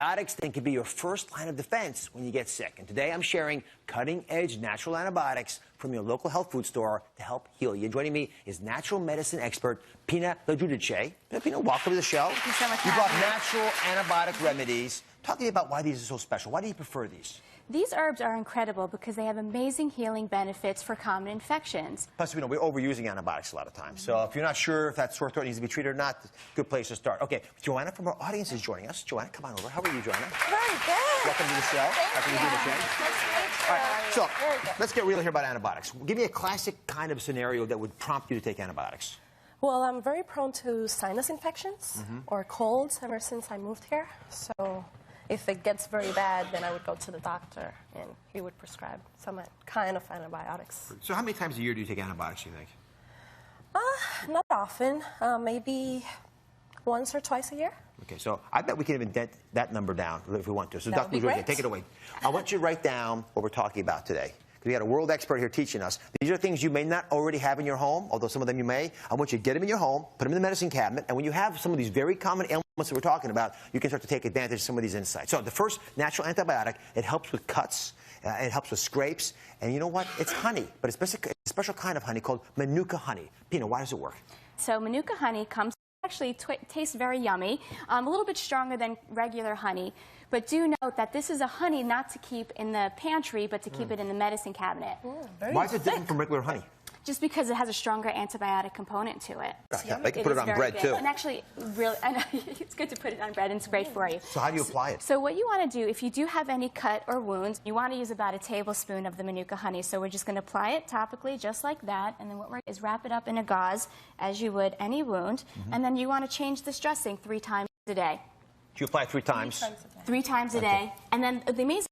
Antibiotics then can be your first line of defense when you get sick. And today I'm sharing cutting-edge natural antibiotics from your local health food store to help heal you. Joining me is natural medicine expert Pina LaGiudice. Pina, welcome to the show. Thank you so much. You brought natural antibiotic remedies. Talk to me about why these are so special. Why do you prefer these? These herbs are incredible because they have amazing healing benefits for common infections. Plus, we're overusing antibiotics a lot of times. So if you're not sure if that sore throat needs to be treated or not, good place to start. Okay, Joanna from our audience is joining us. Joanna, come on over. How are you, Joanna? Very good. Welcome to the show. Thank you. All right, so let's get real here about antibiotics. Give me a classic kind of scenario that would prompt you to take antibiotics. Well, I'm very prone to sinus infections or colds ever since I moved here. So if it gets very bad, then I would go to the doctor and he would prescribe some kind of antibiotics. So how many times a year do you take antibiotics, you think? Not often, maybe once or twice a year. Okay, so I bet we can even dent that number down if we want to. So That would be Dr. great. Take it away. I want you to write down what we're talking about today. We got a world expert here teaching us. These are things you may not already have in your home, although some of them you may. I want you to get them in your home, put them in the medicine cabinet, and when you have some of these very common ailments that we're talking about, you can start to take advantage of some of these insights. So the first natural antibiotic, it helps with cuts, it helps with scrapes, and you know what? It's honey, but it's a special kind of honey called Manuka honey. Pina, why does it work? So Manuka honey actually tastes very yummy, a little bit stronger than regular honey. But do note that this is a honey not to keep in the pantry, but to keep it in the medicine cabinet. Why is it different from regular honey? Just because it has a stronger antibiotic component to it. Yeah, they can put it on bread, too. And actually, really, I know, it's good to put it on bread, and it's great for you. So how do you apply it? So what you want to do, if you do have any cut or wounds, you want to use about a tablespoon of the Manuka honey. So we're just going to apply it topically, just like that. And then what we're going to do is wrap it up in a gauze, as you would any wound. And then you want to change this dressing 3 times a day. You apply it 3 times? 3 times a day. And then the amazing